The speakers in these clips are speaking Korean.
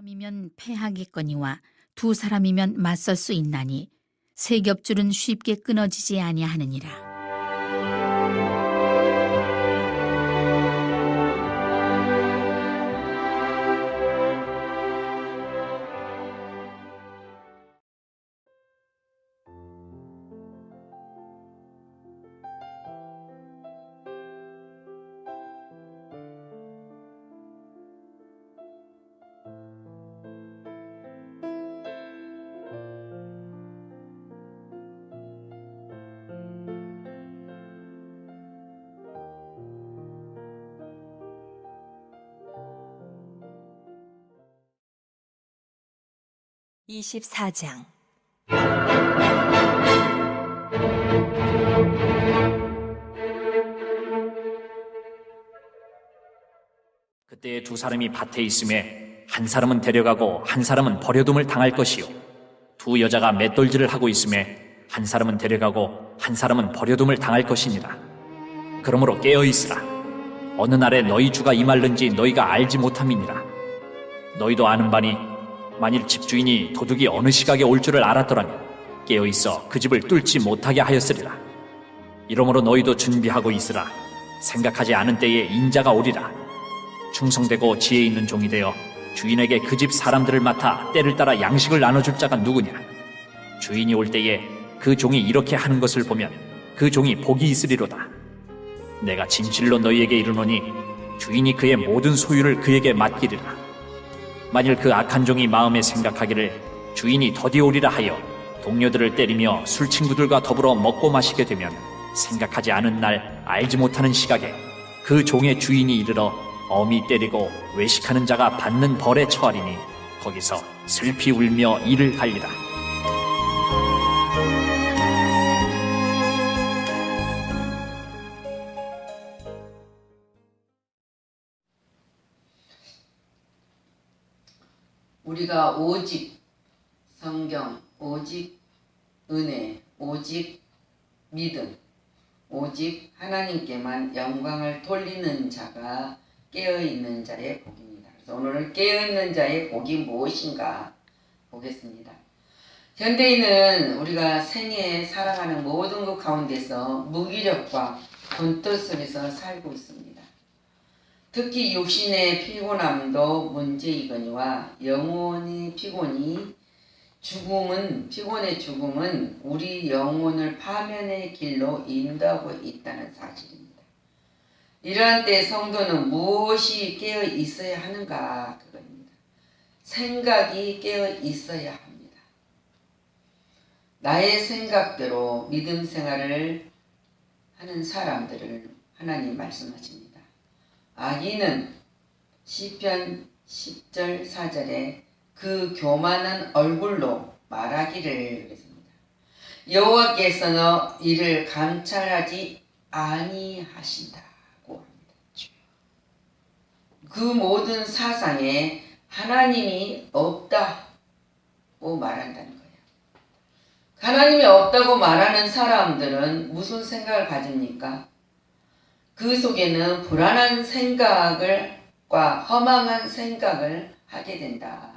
사람이면 패하겠거니와 두 사람이면 맞설 수 있나니 세 겹줄은 쉽게 끊어지지 아니하느니라. 24장. 그때 두 사람이 밭에 있음에 한 사람은 데려가고 한 사람은 버려둠을 당할 것이요, 두 여자가 맷돌질을 하고 있음에 한 사람은 데려가고 한 사람은 버려둠을 당할 것이니라. 그러므로 깨어 있으라. 어느 날에 너희 주가 임할는지 너희가 알지 못함이니라. 너희도 아는 바니 만일 집주인이 도둑이 어느 시각에 올 줄을 알았더라면 깨어 있어 그 집을 뚫지 못하게 하였으리라. 이러므로 너희도 준비하고 있으라. 생각하지 않은 때에 인자가 오리라. 충성되고 지혜 있는 종이 되어 주인에게 그 집 사람들을 맡아 때를 따라 양식을 나눠줄 자가 누구냐? 주인이 올 때에 그 종이 이렇게 하는 것을 보면 그 종이 복이 있으리로다. 내가 진실로 너희에게 이르노니 주인이 그의 모든 소유를 그에게 맡기리라. 만일 그 악한 종이 마음에 생각하기를 주인이 더디 오리라 하여 동료들을 때리며 술 친구들과 더불어 먹고 마시게 되면 생각하지 않은 날 알지 못하는 시각에 그 종의 주인이 이르러 엄히 때리고 외식하는 자가 받는 벌에 처하리니 거기서 슬피 울며 이를 갈리라. 우리가 오직 성경, 오직 은혜, 오직 믿음, 오직 하나님께만 영광을 돌리는 자가 깨어있는 자의 복입니다. 그래서 오늘은 깨어있는 자의 복이 무엇인가 보겠습니다. 현대인은 우리가 생애에 살아가는 모든 것 가운데서 무기력과 분투 속에서 살고 있습니다. 특히 육신의 피곤함도 문제이거니와 영혼의 피곤의 죽음은 우리 영혼을 파멸의 길로 인도하고 있다는 사실입니다. 이러한 때 성도는 무엇이 깨어 있어야 하는가? 그겁니다. 생각이 깨어 있어야 합니다. 나의 생각대로 믿음 생활을 하는 사람들을 하나님 말씀하십니다. 악인은 시편 10절 4절에 그 교만한 얼굴로 말하기를 그랬습니다. 여호와께서는 이를 감찰하지 아니하신다고 합니다. 그 모든 사상에 하나님이 없다고 말한다는 거예요. 하나님이 없다고 말하는 사람들은 무슨 생각을 가집니까? 그 속에는 불안한 생각과 허망한 생각을 하게 된다.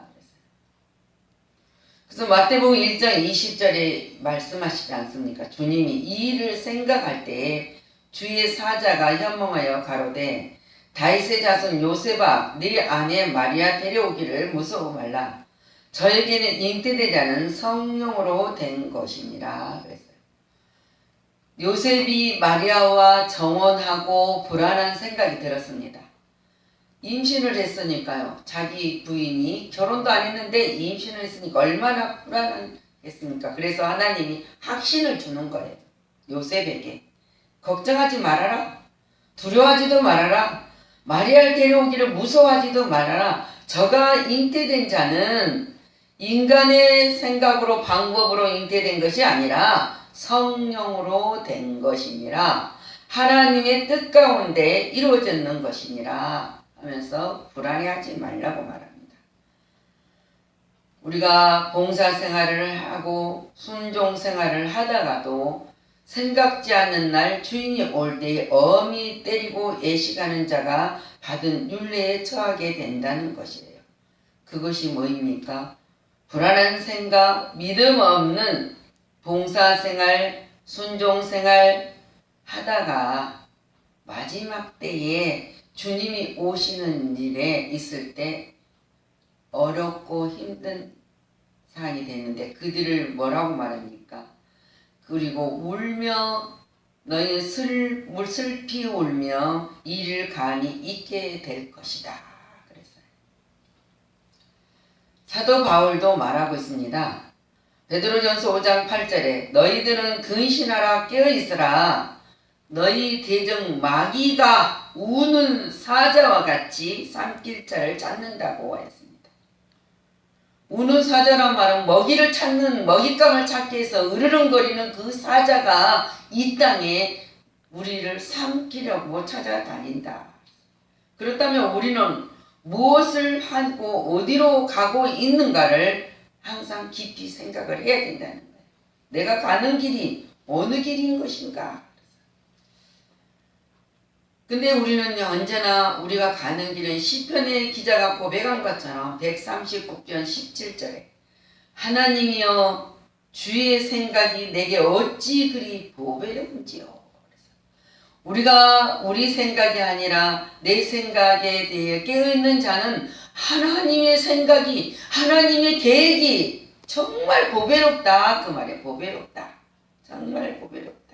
그래서 마태복음 1장 20절에 말씀하시지 않습니까? 주님이 이 일을 생각할 때에 주의 사자가 현몽하여 가로되 다윗의 자손 요셉아 네 아내 마리아 데려오기를 무서워 말라. 저에게는 잉태되지 않은 성령으로 된 것이니라 그랬어요. 요셉이 마리아와 정혼하고 불안한 생각이 들었습니다. 임신을 했으니까요. 자기 부인이 결혼도 안 했는데 임신을 했으니까 얼마나 불안했습니까? 그래서 하나님이 확신을 주는 거예요. 요셉에게. 걱정하지 말아라. 두려워하지도 말아라. 마리아를 데려오기를 무서워하지도 말아라. 저가 잉태된 자는 인간의 생각으로 방법으로 잉태된 것이 아니라 성령으로 된 것이니라. 하나님의 뜻 가운데 이루어졌는 것이니라 하면서 불안해하지 말라고 말합니다. 우리가 봉사생활을 하고 순종생활을 하다가도 생각지 않는 날 주인이 올 때에 엄히 때리고 애식하는 자가 받은 율례에 처하게 된다는 것이에요. 그것이 뭐입니까? 불안한 생각, 믿음 없는 봉사생활, 순종생활 하다가 마지막 때에 주님이 오시는 일에 있을 때 어렵고 힘든 상황이 되는데 그들을 뭐라고 말합니까? 그리고 울며 너희 슬피 울며 이를 간이 잊게 될 것이다. 그랬어요. 사도 바울도 말하고 있습니다. 베드로전서 5장 8절에 너희들은 근신하라 깨어있으라. 너희 대적 마귀가 우는 사자와 같이 삼킬자를 찾는다고 하였습니다. 우는 사자란 말은 먹이를 찾는 먹잇감을 찾기 위해서 으르렁거리는 그 사자가 이 땅에 우리를 삼키려고 찾아다닌다. 그렇다면 우리는 무엇을 하고 어디로 가고 있는가를 항상 깊이 생각을 해야 된다는 거예요. 내가 가는 길이 어느 길인 것인가. 근데 우리는 언제나 우리가 가는 길은 시편의 기자가 고백한 것처럼 139편 17절에 하나님이여 주의 생각이 내게 어찌 그리 보배로운지요. 우리가 우리 생각이 아니라 내 생각에 대해 깨어있는 자는 하나님의 생각이 하나님의 계획이 정말 보배롭다. 그 말에 보배롭다. 정말 보배롭다.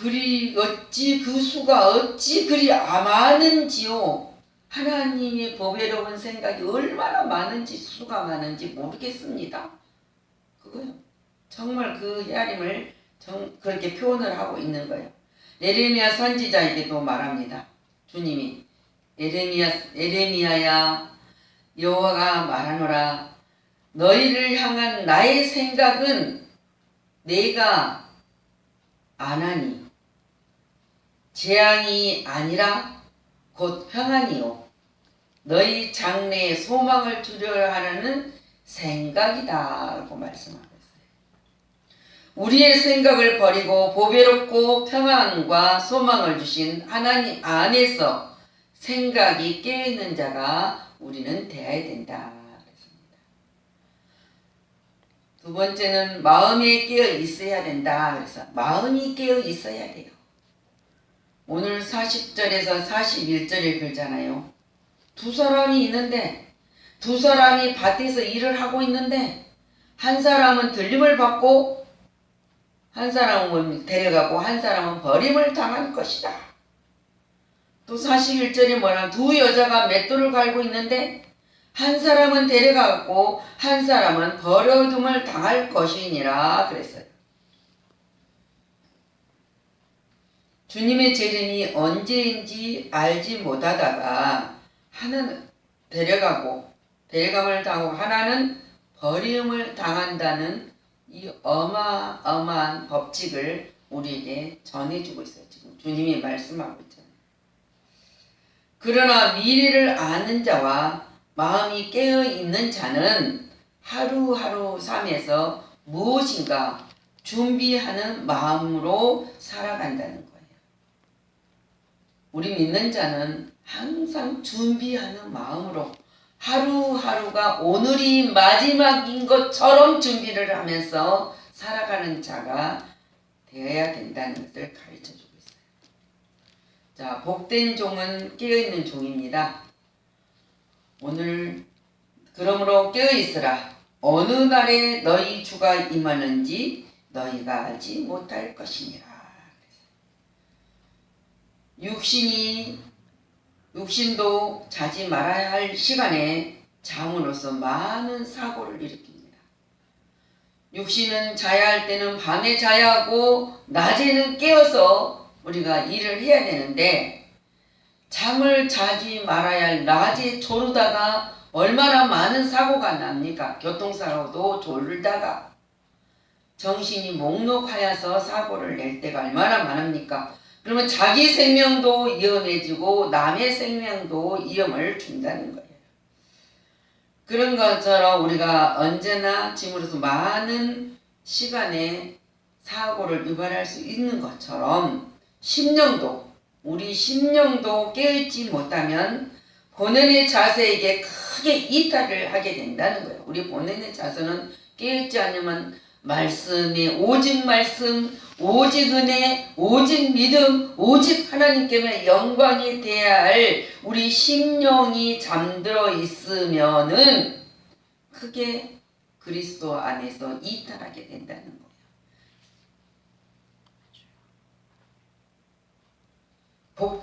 그리 어찌 그 수가 어찌 그리 많은지요. 하나님의 보배로운 생각이 얼마나 많은지 수가 많은지 모르겠습니다. 그거요. 정말 그 헤아림을 그렇게 표현을 하고 있는 거예요. 에레미야 선지자에게도 말합니다. 주님이 에레미야야 여호와가 말하노라 너희를 향한 나의 생각은 내가 안하니 재앙이 아니라 곧 평안이요 너희 장래에 소망을 주려 하는 생각이다 라고 말씀하고 있어요. 우리의 생각을 버리고 보배롭고 평안과 소망을 주신 하나님 안에서 생각이 깨어있는 자가 우리는 되어야 된다 그랬습니다. 두 번째는 마음에 깨어 있어야 된다. 그래서 마음이 깨어 있어야 돼요. 오늘 40절에서 41절에 글잖아요. 두 사람이 있는데 두 사람이 밭에서 일을 하고 있는데 한 사람은 들림을 받고 한 사람은 데려가고 한 사람은 버림을 당할 것이다. 또 41절에 뭐라 두 여자가 맷돌을 갈고 있는데 한 사람은 데려가고 한 사람은 버려둠을 당할 것이니라 그랬어요. 주님의 재림이 언제인지 알지 못하다가 하나는 데려감을 당하고 하나는 버림을 당한다는 이 어마어마한 법칙을 우리에게 전해주고 있어요. 지금 주님이 말씀하고 있잖아요. 그러나 미래를 아는 자와 마음이 깨어있는 자는 하루하루 삶에서 무엇인가 준비하는 마음으로 살아간다는 거예요. 우리 믿는 자는 항상 준비하는 마음으로 하루하루가 오늘이 마지막인 것처럼 준비를 하면서 살아가는 자가 되어야 된다는 것을 가르쳐주고 있어요. 자, 복된 종은 깨어있는 종입니다. 오늘 그러므로 깨어있으라. 어느 날에 너희 주가 임하는지 너희가 알지 못할 것이니라. 육신도 자지 말아야 할 시간에 잠으로써 많은 사고를 일으킵니다. 육신은 자야 할 때는 밤에 자야 하고 낮에는 깨어서 우리가 일을 해야 되는데 잠을 자지 말아야 할 낮에 졸다가 얼마나 많은 사고가 납니까? 교통사고도 졸다가 정신이 목록하여서 사고를 낼 때가 얼마나 많습니까? 그러면 자기 생명도 위험해지고 남의 생명도 위험을 준다는 거예요. 그런 것처럼 우리가 언제나 지금으로서 많은 시간에 사고를 유발할 수 있는 것처럼 심령도 우리 심령도 깨어있지 못하면 본연의 자세에게 크게 이탈을 하게 된다는 거예요. 우리 본연의 자세는 깨어있지 않으면 말씀이 오직 말씀, 오직 은혜, 오직 믿음, 오직 하나님께만 영광이 돼야 할 우리 심령이 잠들어 있으면은 크게 그리스도 안에서 이탈하게 된다는 거예요.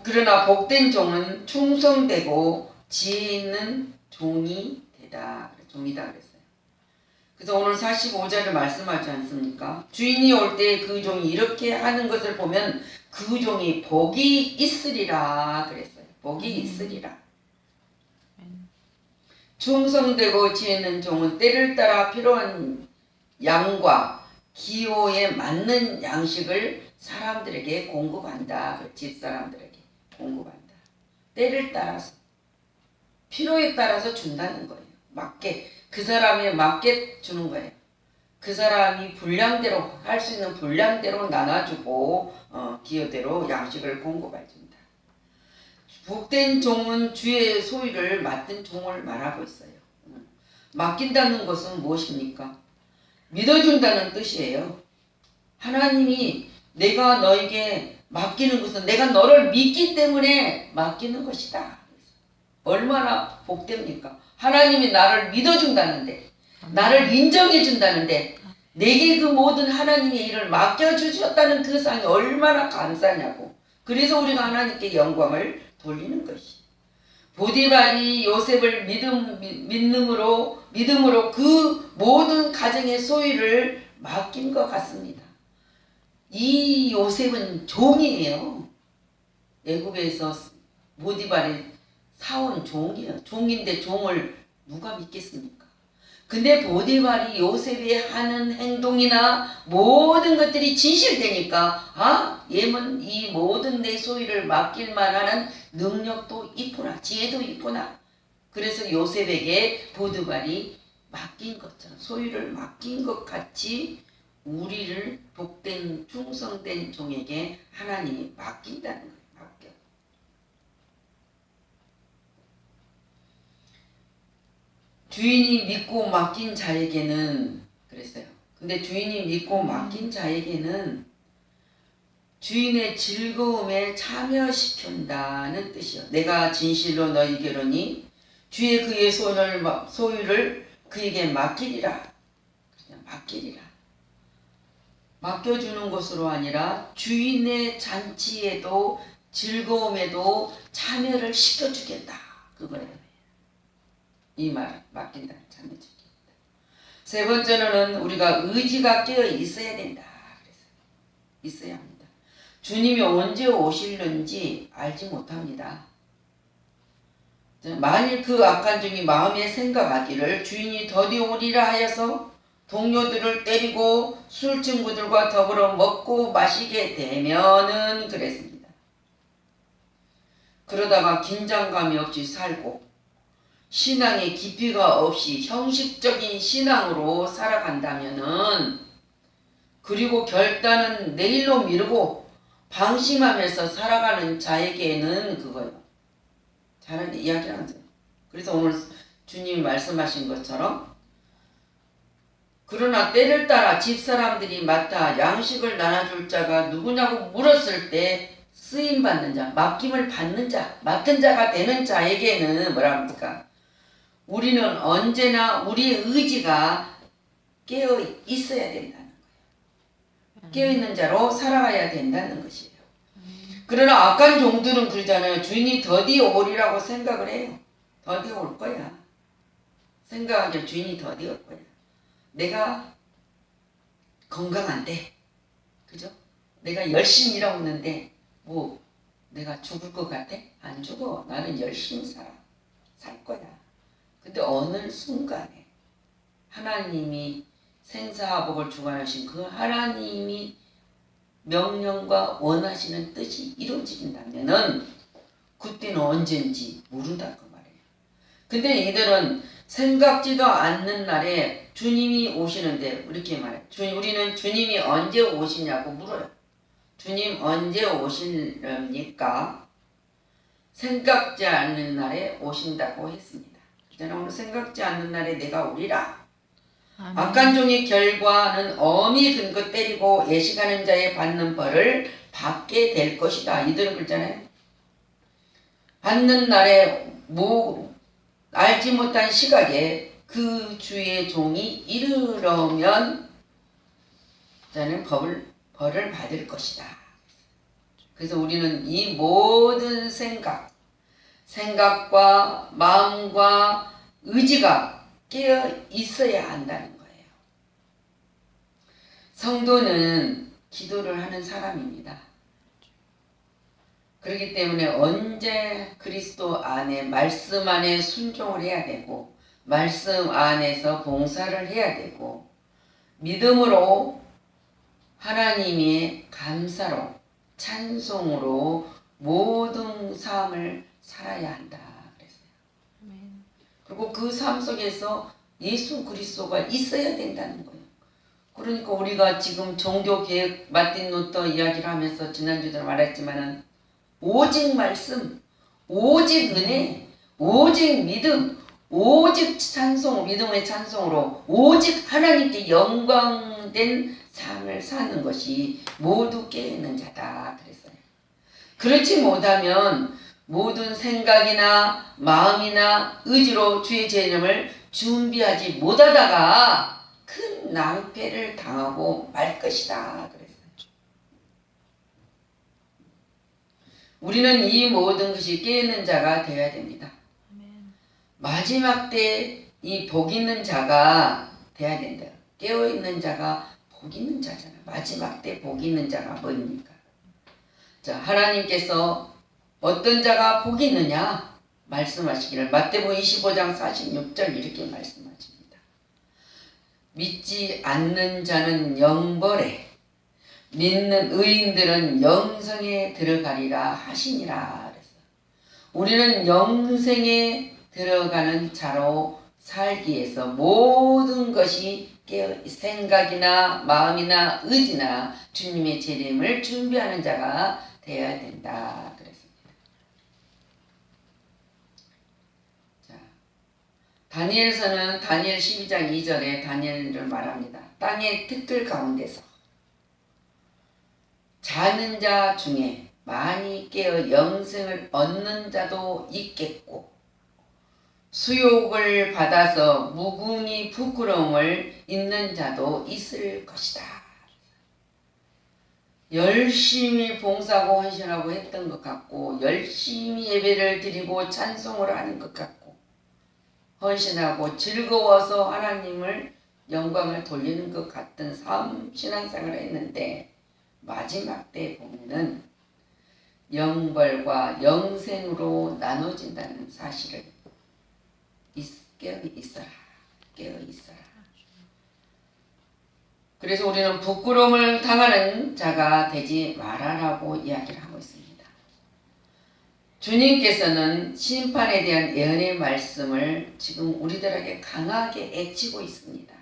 그러나 복된 종은 충성되고 지혜 있는 종이다 그랬어요. 그래서 오늘 45절을 말씀하지 않습니까? 주인이 올 때 그 종이 이렇게 하는 것을 보면 그 종이 복이 있으리라 그랬어요. 복이 있으리라. 충성되고 지혜 있는 종은 때를 따라 필요한 양과 기호에 맞는 양식을 사람들에게 공급한다. 집사람들에게 공급한다. 때를 따라서 필요에 따라서 준다는 거예요. 맞게 그 사람에 맞게 주는 거예요. 그 사람이 분량대로 할 수 있는 분량대로 나눠주고 기호대로 양식을 공급해준다. 복된 종은 주의 소유를 맡은 종을 말하고 있어요. 맡긴다는 것은 무엇입니까? 믿어준다는 뜻이에요. 하나님이 내가 너에게 맡기는 것은 내가 너를 믿기 때문에 맡기는 것이다. 얼마나 복됩니까? 하나님이 나를 믿어준다는데, 나를 인정해준다는데, 내게 그 모든 하나님의 일을 맡겨주셨다는 그 상이 얼마나 감사냐고. 그래서 우리가 하나님께 영광을 돌리는 것이. 보디발이 요셉을 믿음으로 그 모든 가정의 소유를 맡긴 것 같습니다. 이 요셉은 종이에요. 애굽에서 보디발이 사온 종이에요. 종인데 종을 누가 믿겠습니까? 근데 보디발이 요셉이 하는 행동이나 모든 것들이 진실되니까 얘는 이 모든 내 소유를 맡길 만한 능력도 있구나, 지혜도 있구나. 그래서 요셉에게 보디발이 맡긴 것처럼 소유를 맡긴 것 같이 우리를 복된 충성된 종에게 하나님이 맡긴다는 거예요. 맡겨. 주인이 믿고 맡긴 자에게는 그랬어요. 근데 주인이 믿고 맡긴 자에게는 주인의 즐거움에 참여시킨다는 뜻이요. 내가 진실로 너희에게로니 주의 그의 소유를 그에게 맡기리라. 그냥 맡기리라. 맡겨주는 것으로 아니라 주인의 잔치에도 즐거움에도 참여를 시켜주겠다. 그거예요. 이 말 맡긴다는 참여시키겠다. 세 번째로는 우리가 의지가 깨어 있어야 된다. 그래서 있어야 합니다. 주님이 언제 오실는지 알지 못합니다. 만일 그 악한 종이 마음에 생각하기를 주인이 더디 오리라 하여서 동료들을 때리고 술 친구들과 더불어 먹고 마시게 되면은 그랬습니다. 그러다가 긴장감이 없이 살고 신앙의 깊이가 없이 형식적인 신앙으로 살아간다면은 그리고 결단은 내일로 미루고 방심하면서 살아가는 자에게는 그거예요. 잘하는 이야기하는 거예요. 그래서 오늘 주님이 말씀하신 것처럼 그러나 때를 따라 집사람들이 맡아 양식을 나눠줄 자가 누구냐고 물었을 때 쓰임받는 자, 맡김을 받는 자, 맡은 자가 되는 자에게는 뭐라 합니까? 우리는 언제나 우리의 의지가 깨어 있어야 된다는 거예요. 깨어 있는 자로 살아가야 된다는 것이에요. 그러나 악한 종들은 그러잖아요. 주인이 더디 오리라고 생각을 해요. 더디 올 거야. 생각하기를 주인이 더디 올 거야. 내가 건강한데, 그죠? 내가 열심히 일하고 있는데, 뭐, 내가 죽을 것 같아? 안 죽어. 나는 열심히 살 거야. 근데 어느 순간에 하나님이 생사화복을 주관하신 그 하나님이 명령과 원하시는 뜻이 이루어진다면은 그때는 언젠지 모른다 그 말이에요. 근데 이들은 생각지도 않는 날에 주님이 오시는데 이렇게 말해요. 우리는 주님이 언제 오시냐고 물어요. 주님 언제 오실랍니까? 생각지 않는 날에 오신다고 했습니다. 저는 오늘 생각지 않는 날에 내가 오리라. 악한 종의 결과는 엄히 근거 때리고 예식하는 자의 받는 벌을 받게 될 것이다. 이들은 그랬잖아요. 받는 날에 알지 못한 시각에 그 주의 종이 이르러면 저는 벌을 받을 것이다. 그래서 우리는 이 모든 생각과 마음과 의지가 깨어 있어야 한다는 거예요. 성도는 기도를 하는 사람입니다. 그렇기 때문에 언제 그리스도 안에 말씀 안에 순종을 해야 되고 말씀 안에서 봉사를 해야 되고 믿음으로 하나님의 감사로 찬송으로 모든 삶을 살아야 한다 그랬어요. 그리고 그 삶 속에서 예수 그리스도가 있어야 된다는 거예요. 그러니까 우리가 지금 종교개혁 마틴 루터 이야기를 하면서 지난주도 말했지만은 오직 말씀, 오직 은혜, 오직 믿음, 오직 찬송, 믿음의 찬송으로 오직 하나님께 영광된 삶을 사는 것이 모두 깨어있는 자다 그랬어요. 그렇지 못하면 모든 생각이나 마음이나 의지로 주의 재림을 준비하지 못하다가 큰 낭패를 당하고 말 것이다 그랬어요. 우리는 이 모든 것이 깨어있는 자가 되어야 됩니다. 마지막 때 이 복 있는 자가 되어야 된다. 깨어있는 자가 복 있는 자잖아. 마지막 때 복 있는 자가 뭡니까? 자, 하나님께서 어떤 자가 복이 있느냐 말씀하시기를 마태복음 25장 46절 이렇게 말씀하십니다. 믿지 않는 자는 영벌에 믿는 의인들은 영생에 들어가리라 하시니라. 그래서 우리는 영생에 들어가는 자로 살기 위해서 모든 것이 생각이나 마음이나 의지나 주님의 재림을 준비하는 자가 되어야 된다 그랬습니다. 자, 다니엘서는 다니엘 12장 2절에 다니엘을 말합니다. 땅의 뜰 가운데서 자는 자 중에 많이 깨어 영생을 얻는 자도 있겠고 수욕을 받아서 무궁히 부끄러움을 잊는 자도 있을 것이다. 열심히 봉사하고 헌신하고 했던 것 같고 열심히 예배를 드리고 찬송을 하는 것 같고 헌신하고 즐거워서 하나님을 영광을 돌리는 것 같은 신앙생활을 했는데 마지막 때 보면은 영벌과 영생으로 나눠진다는 사실을 깨어 있어라. 그래서 우리는 부끄러움을 당하는 자가 되지 말아라고 이야기를 하고 있습니다. 주님께서는 심판에 대한 예언의 말씀을 지금 우리들에게 강하게 애치고 있습니다.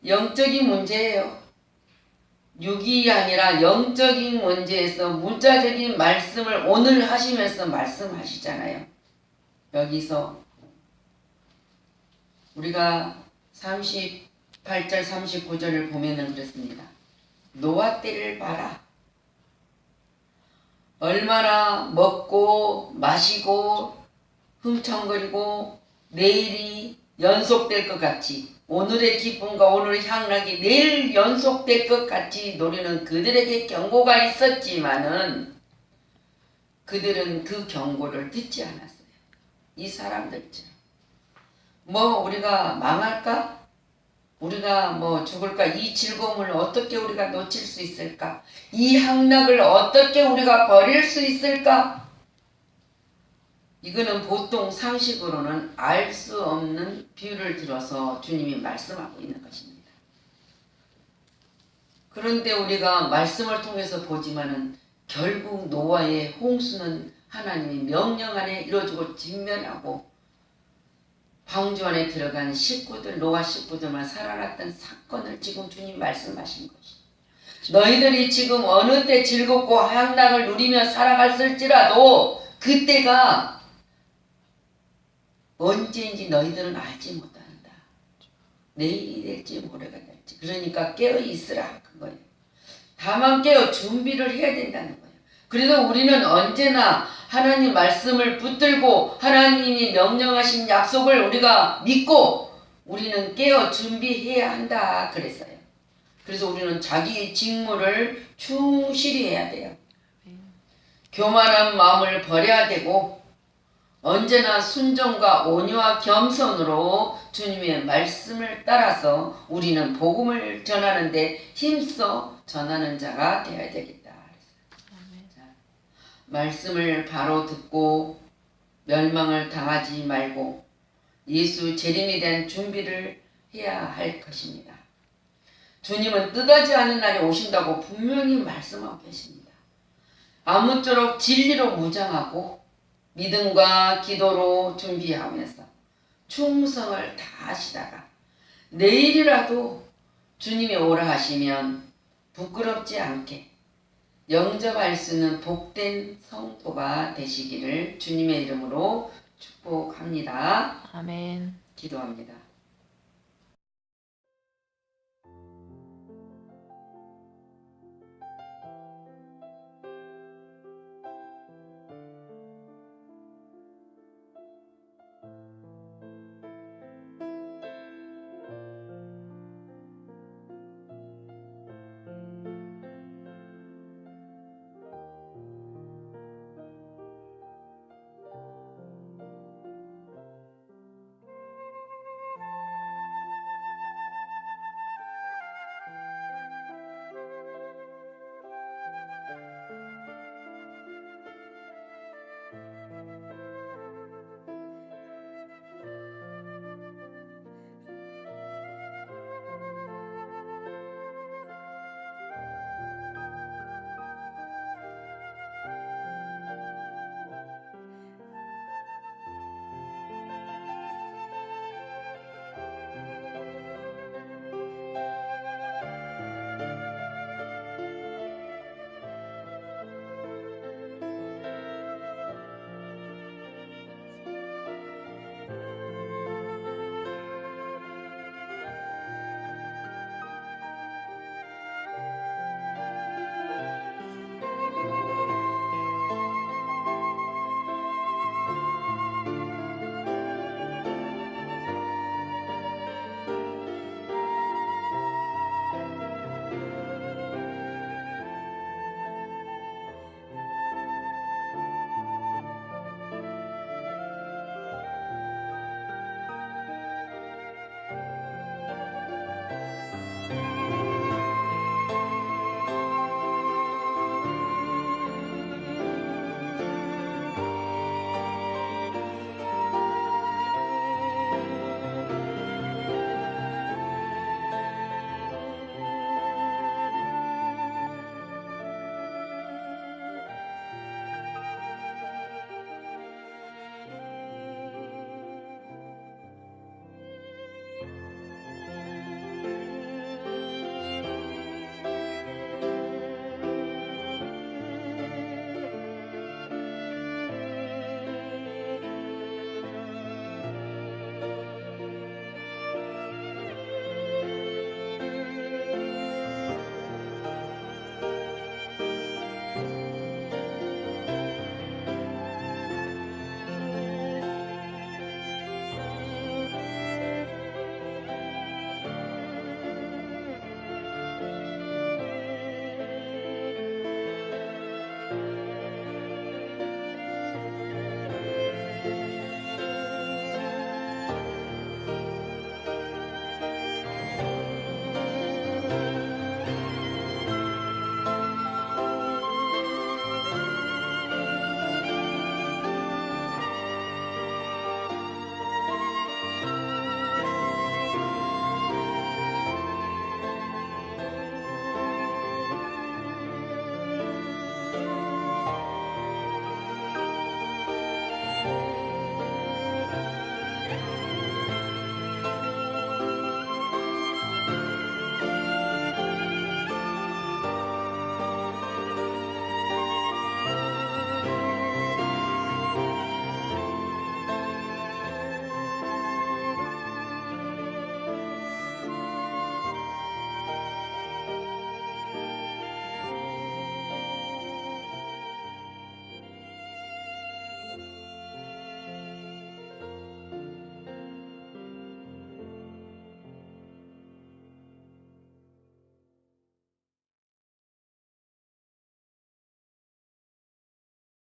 영적인 문제예요. 육이 아니라 영적인 문제에서 문자적인 말씀을 오늘 하시면서 말씀하시잖아요. 여기서 우리가 38절 39절을 보면은 그렇습니다. 노아 때를 봐라. 얼마나 먹고 마시고 흥청거리고 내일이 연속될 것 같이 오늘의 기쁨과 오늘의 향락이 내일 연속될 것 같이 노리는 그들에게 경고가 있었지만은 그들은 그 경고를 듣지 않았어요. 이 사람들처럼 우리가 망할까? 우리가 죽을까? 이 즐거움을 어떻게 우리가 놓칠 수 있을까? 이 향락을 어떻게 우리가 버릴 수 있을까? 이거는 보통 상식으로는 알 수 없는 비유를 들어서 주님이 말씀하고 있는 것입니다. 그런데 우리가 말씀을 통해서 보지만은 결국 노아의 홍수는 하나님이 명령 안에 이루어지고 직면하고 방주 안에 들어간 식구들, 노아 식구들만 살아났던 사건을 지금 주님 말씀하신 것이. 너희들이 지금 어느 때 즐겁고 향락을 누리며 살아갔을지라도 그때가 언제인지 너희들은 알지 못한다. 내일이 될지 모레가 될지. 그러니까 깨어 있으라 그 거예요. 다만 깨어 준비를 해야 된다는 거예요. 그래서 우리는 언제나 하나님 말씀을 붙들고 하나님이 명령하신 약속을 우리가 믿고 우리는 깨어 준비해야 한다 그랬어요. 그래서 우리는 자기의 직무를 충실히 해야 돼요. 교만한 마음을 버려야 되고 언제나 순종과 온유와 겸손으로 주님의 말씀을 따라서 우리는 복음을 전하는데 힘써 전하는 자가 되어야 되겠다. 자, 말씀을 바로 듣고 멸망을 당하지 말고 예수 재림에 대한 준비를 해야 할 것입니다. 주님은 뜻하지 않은 날이 오신다고 분명히 말씀하고 계십니다. 아무쪼록 진리로 무장하고 믿음과 기도로 준비하면서 충성을 다하시다가 내일이라도 주님이 오라 하시면 부끄럽지 않게 영접할 수 있는 복된 성도가 되시기를 주님의 이름으로 축복합니다. 아멘. 기도합니다.